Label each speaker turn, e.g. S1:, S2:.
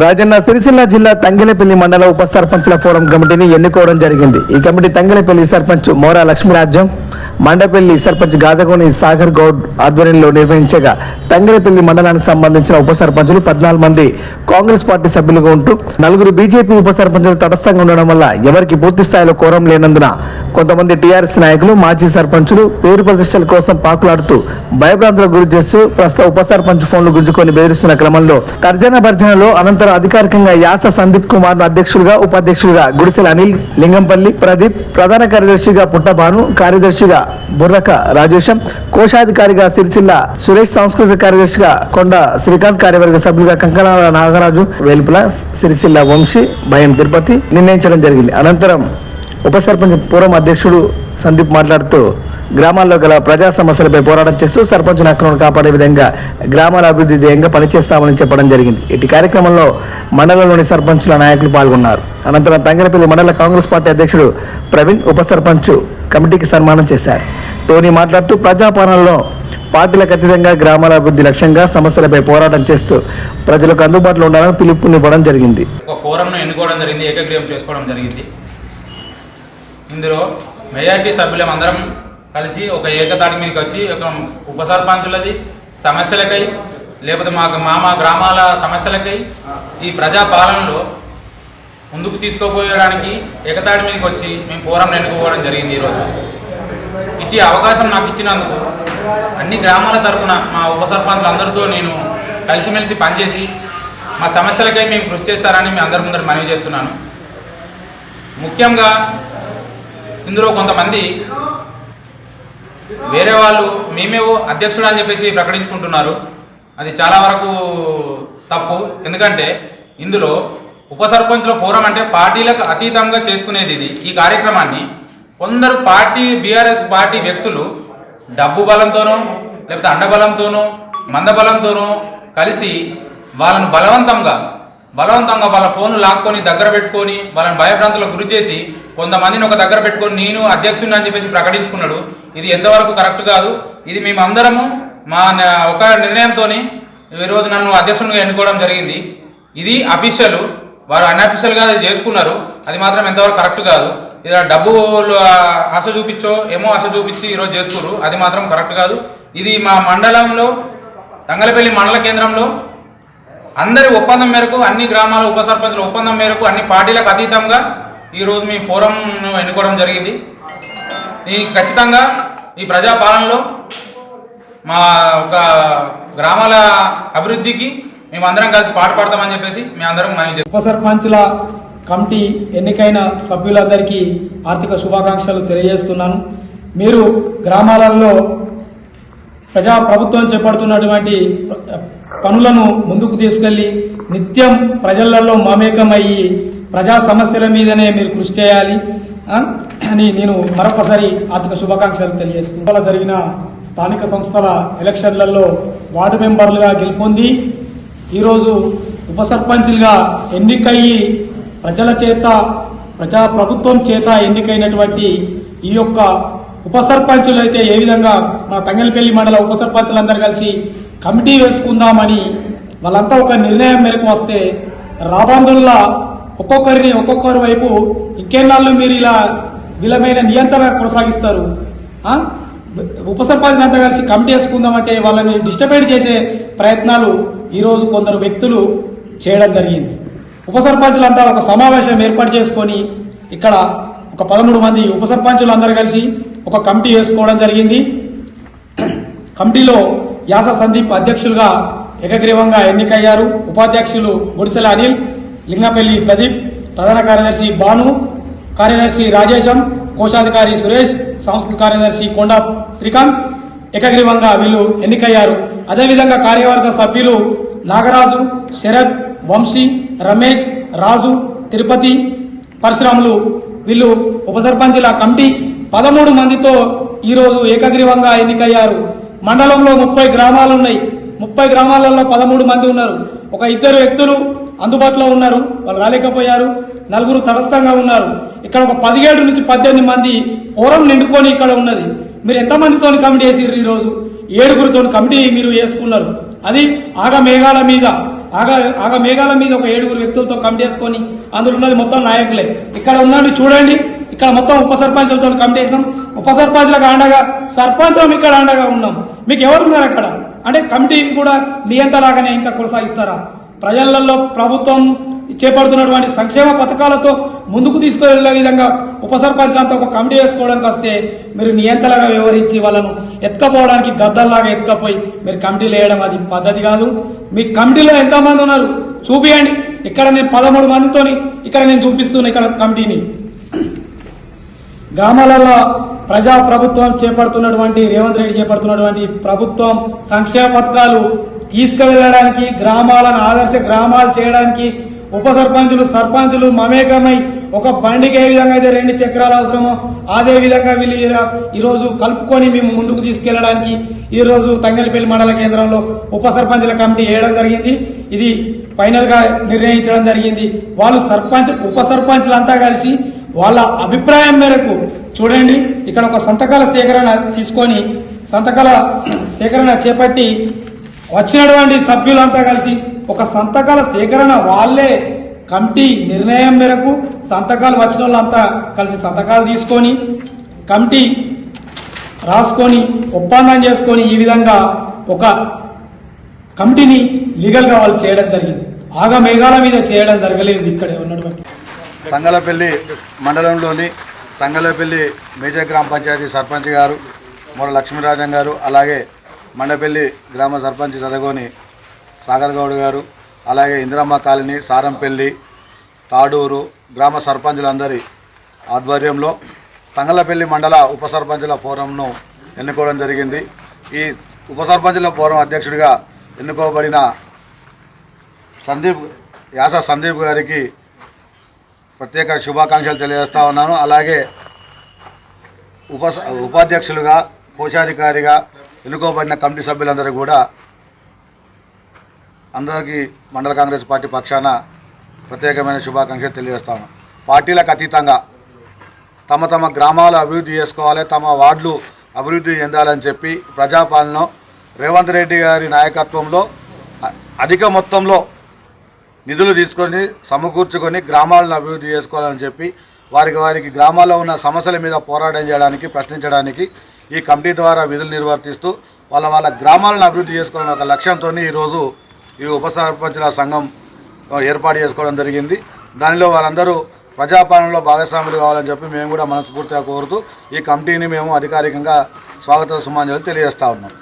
S1: రాజన్న సిరిసిల్ల జిల్లా తంగెలపల్లి మండల ఉప సర్పంచ్ల ఫోరం కమిటీని ఎన్నుకోవడం జరిగింది. ఈ కమిటీ తంగెలపల్లి సర్పంచ్ మోరా లక్ష్మీరాజ్యం, మండపల్లి సర్పంచ్ గాదగోని సాగర్ గౌడ్ ఆధ్వర్యంలో నిర్వహించగా తంగెలపల్లి మండలానికి సంబంధించిన ఉప సర్పంచులు 14 మంది కాంగ్రెస్ పార్టీ సభ్యులుగా ఉంటూ 4 బీజేపీ ఉప సర్పంచులు తటస్థంగా ఉండడం వల్ల ఎవరికి పూర్తి స్థాయిలో కోరం లేనందున కొంతమంది టీఆర్ఎస్ నాయకులు మాజీ సర్పంచులు పేరు ప్రతిష్టల కోసం పాకులాడుతూ భయభ్రాంతులకు గురి చేస్తూ ప్రస్తుత ఉప సర్పంచ్ ఫోన్లు గుంజుకొని బెదిరిస్తున్న క్రమంలో తర్జన భర్జనలో అనంతరం అధికారికంగా యాస సందీప్ కుమార్ అధ్యక్షులుగా ఉపాధ్యక్షులుగా గుడిసెల అనిల్, లింగంపల్లి ప్రదీప్, ప్రధాన కార్యదర్శిగా పుట్టభాను, కార్యదర్శిగా బుర్రక రాజేశం, కోశాధికారిగా సిరిసిల్ల సురేష్, సాంస్కృతిక కార్యదర్శిగా కొండ శ్రీకాంత్, కార్యవర్గ సభ్యులుగా కంకణాల నాగరాజు, వేల్పుల సిరిసిల్ల వంశీ, భయం తిరుపతి నిర్ణయించడం జరిగింది. అనంతరం ఉప సర్పంచ్ పూర్వం అధ్యక్షుడు సందీప్ మాట్లాడుతూ గ్రామాల్లో గల ప్రజా సమస్యలపై పోరాటం చేస్తూ సర్పంచ్ హక్కులను కాపాడే విధంగా గ్రామాల అభివృద్ధి ధ్యేయంగా పనిచేస్తామని చెప్పడం జరిగింది. ఇటు కార్యక్రమంలో మండలంలోని సర్పంచుల నాయకులు పాల్గొన్నారు. అనంతరం తంగెలపల్లి మండల కాంగ్రెస్ పార్టీ అధ్యక్షుడు ప్రవీణ్ ఉప సర్పంచ్ కమిటీకి సన్మానం చేశారు. టోనీ మాట్లాడుతూ ప్రజాపాలనలో పార్టీలకు అతీతంగా గ్రామాల అభివృద్ధి లక్ష్యంగా సమస్యలపై పోరాటం చేస్తూ ప్రజలకు అందుబాటులో ఉండాలని పిలుపునివ్వడం జరిగింది.
S2: ఒక ఫోరంను ఎన్నుకోవడం జరిగింది, ఏకగ్రీవం చేసుకోవడం జరిగింది. ఇందులో మెజార్టీ సభ్యులం అందరం కలిసి ఒక ఏకతాటి మీదకి వచ్చి ఒక ఉప సర్పంచులది సమస్యలకై లేకపోతే మా గ్రామాల సమస్యలకై ఈ ప్రజా పాలనలో ముందుకు తీసుకుపోయడానికి ఏకతాటి మీదకి వచ్చి మేము ఫోరంను ఎన్నుకోవడం జరిగింది. ఈరోజు ఇట్టి అవకాశం నాకు ఇచ్చినందుకు అన్ని గ్రామాల తరఫున మా ఉప సర్పంచులు అందరితో నేను కలిసిమెలిసి పనిచేసి మా సమస్యలకై మేము కృషి చేస్తారని మీ అందరి ముందర మనవి చేస్తున్నాను. ముఖ్యంగా ఇందులో కొంతమంది వేరే వాళ్ళు మేమే అధ్యక్షుడు అని చెప్పేసి ప్రకటించుకుంటున్నారు. అది చాలా వరకు తప్పు. ఎందుకంటే ఇందులో ఉప సర్పంచుల ఫోరం అంటే పార్టీలకు అతీతంగా చేసుకునేది ఇది. ఈ కార్యక్రమాన్ని కొందరు బీఆర్ఎస్ పార్టీ వ్యక్తులు డబ్బు బలంతోనో లేకపోతే అండబలంతోనో మందబలంతోనో కలిసి వాళ్ళను బలవంతంగా వాళ్ళ ఫోన్లు లాక్కొని దగ్గర పెట్టుకొని వాళ్ళని భయభ్రాంతులకు గురి చేసి కొంతమందిని ఒక దగ్గర పెట్టుకొని నేను అధ్యక్షుడిని అని చెప్పేసి ప్రకటించుకున్నాడు. ఇది ఎంతవరకు కరెక్ట్ కాదు. ఇది మేమందరము మా ఒక నిర్ణయంతో ఈరోజు నన్ను అధ్యక్షునిగా ఎన్నుకోవడం జరిగింది. ఇది అఫీషియల్, వారు అన్అఫీషియల్గా అది చేసుకున్నారు. అది మాత్రం ఎంతవరకు కరెక్ట్ కాదు. ఇలా డబ్బు ఆశ చూపించో ఏమో ఆశ చూపించి ఈరోజు చేసుకున్నారు. అది మాత్రం కరెక్ట్ కాదు. ఇది మా మండలంలో తంగెలపల్లి మండల కేంద్రంలో అందరి ఒప్పందం మేరకు అన్ని గ్రామాల ఉప సర్పంచుల ఒప్పందం మేరకు అన్ని పార్టీలకు అతీతంగా ఈరోజు మీ ఫోరంను ఎన్నుకోవడం జరిగింది. ఈ ఖచ్చితంగా ఈ ప్రజాపాలనలో మా ఒక గ్రామాల అభివృద్ధికి మేమందరం కలిసి పాటుపడతామని చెప్పేసి మేము అందరం మనం
S3: ఉప సర్పంచుల కమిటీ ఎన్నికైన సభ్యులందరికీ ఆర్థిక శుభాకాంక్షలు తెలియజేస్తున్నాను. మీరు గ్రామాలలో ప్రభుత్వం చేపడుతున్నటువంటి పనులను ముందుకు తీసుకెళ్లి నిత్యం ప్రజలలో మమేకమయ్యి ప్రజా సమస్యల మీదనే మీరు కృషి చేయాలి అని నేను మరొకసారి ఆర్థిక శుభాకాంక్షలు తెలియజేస్తున్నాను. జరిగిన స్థానిక సంస్థల ఎలక్షన్లలో వార్డు మెంబర్లుగా గెలుపొంది ఈరోజు ఉప సర్పంచ్లుగా ఎన్నికయ్యి ప్రజల చేత ప్రభుత్వం చేత ఎన్నికైనటువంటి ఈ యొక్క ఉప సర్పంచులు అయితే ఏ విధంగా మన తంగెలపల్లి మండల ఉప సర్పంచులందరూ కలిసి కమిటీ వేసుకుందామని వాళ్ళంతా ఒక నిర్ణయం మేరకు వస్తే రాబందుల్లా ఒక్కొక్కరి వైపు ఇంకెన్నాళ్ళు మీరు ఇలా విలమైన నియంత్రణ కొనసాగిస్తారు. ఉప సర్పంచులంతా కలిసి కమిటీ వేసుకుందామంటే వాళ్ళని డిస్టర్బెంట్ చేసే ప్రయత్నాలు ఈరోజు కొందరు వ్యక్తులు చేయడం జరిగింది. ఉప సర్పంచులంతా ఒక సమావేశం ఏర్పాటు చేసుకొని ఇక్కడ ఒక 13 మంది ఉప సర్పంచులు అందరూ కలిసి ఒక కమిటీ వేసుకోవడం జరిగింది. కమిటీలో యాస సందీప్ అధ్యక్షులుగా ఏకగ్రీవంగా ఎన్నికయ్యారు. ఉపాధ్యక్షులు గుడిసెల అనిల్, లింగపల్లి ప్రదీప్, ప్రధాన కార్యదర్శి భాను, కార్యదర్శి రాజేశం, కోశాధికారి సురేష్, సాంస్కృతిక కార్యదర్శి కొండ శ్రీకాంత్ ఏకగ్రీవంగా వీళ్ళు ఎన్నికయ్యారు. అదేవిధంగా కార్యవర్గ సభ్యులు నాగరాజు, శరత్, వంశీ, రమేష్, రాజు, తిరుపతి, పరశురాములు వీళ్ళు ఉప సర్పంచుల కమిటీ 13 మందితో ఈరోజు ఏకగ్రీవంగా ఎన్నికయ్యారు. మండలంలో 30 గ్రామాలు ఉన్నాయి. 30 గ్రామాలలో 13 మంది ఉన్నారు. ఒక 2 వ్యక్తులు అందుబాటులో ఉన్నారు, వాళ్ళు రాలేకపోయారు. 4 తటస్థంగా ఉన్నారు. ఇక్కడ ఒక 17 నుంచి 18 మంది ఫోరం నిండుకొని ఇక్కడ ఉన్నది. మీరు ఎంతమందితో కమిటీ వేసిర్రు? ఈరోజు 7గురితో కమిటీ మీరు వేసుకున్నారు. అది ఆగమేఘాల మీద ఆగా మేఘాల మీద ఒక 7 వ్యక్తులతో కమిటీ వేసుకొని అందులో ఉన్నది మొత్తం నాయకులే. ఇక్కడ ఉన్నాడు చూడండి, ఇక్కడ మొత్తం ఉప సర్పంచులతో కమిటీ వేసినాం. ఉప సర్పంచులకు అండగా సర్పంచులం ఇక్కడ అండగా ఉన్నాం. మీకు ఎవరున్నారు అక్కడ అంటే కమిటీని కూడా నియంత్రణలాగానే ఇంకా కొనసాగిస్తారా? ప్రజలలో ప్రభుత్వం చేపడుతున్నటువంటి సంక్షేమ పథకాలతో ముందుకు తీసుకువెళ్లే విధంగా ఉప సర్పంచ్లంతా ఒక కమిటీ వేసుకోవడానికి వస్తే మీరు నియంత్రణగా వ్యవహరించి వాళ్ళను ఎత్తుకపోవడానికి గద్దల్లాగా ఎత్తుకపోయి మీరు కమిటీలు వేయడం అది పద్ధతి కాదు. మీ కమిటీలో ఎంతమంది ఉన్నారు చూపియండి. ఇక్కడ నేను 13 మందితోని ఇక్కడ నేను చూపిస్తున్నా ఇక్కడ కమిటీని. గ్రామాలలో ప్రజా ప్రభుత్వం చేపడుతున్నటువంటి రేవంత్ రెడ్డి చేపడుతున్నటువంటి ప్రభుత్వం సంక్షేమ పథకాలు తీసుకువెళ్ళడానికి గ్రామాలను ఆదర్శ గ్రామాలు చేయడానికి ఉప సర్పంచులు మమేకమై ఒక బండికి ఏ విధంగా అయితే 2 చక్రాలు అవసరమో అదే విధంగా వీళ్ళు ఈరోజు కలుపుకొని మేము ముందుకు తీసుకెళ్లడానికి ఈరోజు తంగెలపల్లి మండల కేంద్రంలో ఉప సర్పంచుల కమిటీ వేయడం జరిగింది. ఇది ఫైనల్ గా నిర్ణయించడం జరిగింది. వాళ్ళు ఉప సర్పంచులంతా కలిసి వాళ్ళ అభిప్రాయం మేరకు చూడండి ఇక్కడ ఒక సంతకాల సేకరణ తీసుకొని సంతకాల సేకరణ చేపట్టి వచ్చినటువంటి సభ్యులంతా కలిసి ఒక సంతకాల సేకరణ వాళ్ళే కమిటీ నిర్ణయం మేరకు సంతకాలు వచ్చిన వాళ్ళంతా కలిసి సంతకాలు తీసుకొని కమిటీ రాసుకొని ఒప్పందం చేసుకొని ఈ విధంగా ఒక కమిటీని లీగల్ గా వాళ్ళు చేయడం జరిగింది. ఆగా మేఘాల మీద చేయడం జరగలేదు. ఇక్కడ ఉన్నటువంటి
S4: తంగలపల్లి మండలంలోని తంగలపల్లి మేజర్ గ్రామ పంచాయతీ సర్పంచ్ గారు మొర లక్ష్మీరాజన్ గారు, అలాగే మండపల్లి గ్రామ సర్పంచ్ చదగోని సాగర్ గౌడ్ గారు, అలాగే ఇందిరమ్మ కాలనీ, సారంపల్లి, తాడూరు గ్రామ సర్పంచులందరి ఆధ్వర్యంలో తంగలపల్లి మండల ఉప సర్పంచుల ఫోరంను ఎన్నుకోవడం జరిగింది. ఈ ఉప సర్పంచుల ఫోరం అధ్యక్షుడిగా ఎన్నుకోబడిన సందీప్ గారికి ప్రత్యేక శుభాకాంక్షలు తెలియజేస్తా ఉన్నాను. అలాగే ఉపాధ్యక్షులుగా కోశాధికారిగా ఎన్నుకోబడిన కమిటీ సభ్యులందరూ కూడా అందరికీ మండల కాంగ్రెస్ పార్టీ పక్షాన ప్రత్యేకమైన శుభాకాంక్షలు తెలియజేస్తాను. పార్టీలకు అతీతంగా తమ గ్రామాలు అభివృద్ధి చేసుకోవాలి, తమ వార్డులు అభివృద్ధి చెందాలని చెప్పి ప్రజాపాలన రేవంత్ రెడ్డి గారి నాయకత్వంలో అధిక మొత్తంలో నిధులు తీసుకొని సమకూర్చుకొని గ్రామాలను అభివృద్ధి చేసుకోవాలని చెప్పి వారికి గ్రామాల్లో ఉన్న సమస్యల మీద పోరాటం చేయడానికి, ప్రశ్నించడానికి ఈ కమిటీ ద్వారా విధులు నిర్వర్తిస్తూ వాళ్ళ గ్రామాలను అభివృద్ధి చేసుకోవాలని ఒక లక్ష్యంతో ఈరోజు ఈ ఉప సర్పంచుల సంఘం ఏర్పాటు చేసుకోవడం జరిగింది. దానిలో వారందరూ ప్రజాపాలనలో భాగస్వాములు కావాలని చెప్పి మేము కూడా మనస్ఫూర్తిగా కోరుతూ ఈ కమిటీని మేము అధికారికంగా స్వాగత సుమాంజలి తెలియజేస్తా ఉన్నాం.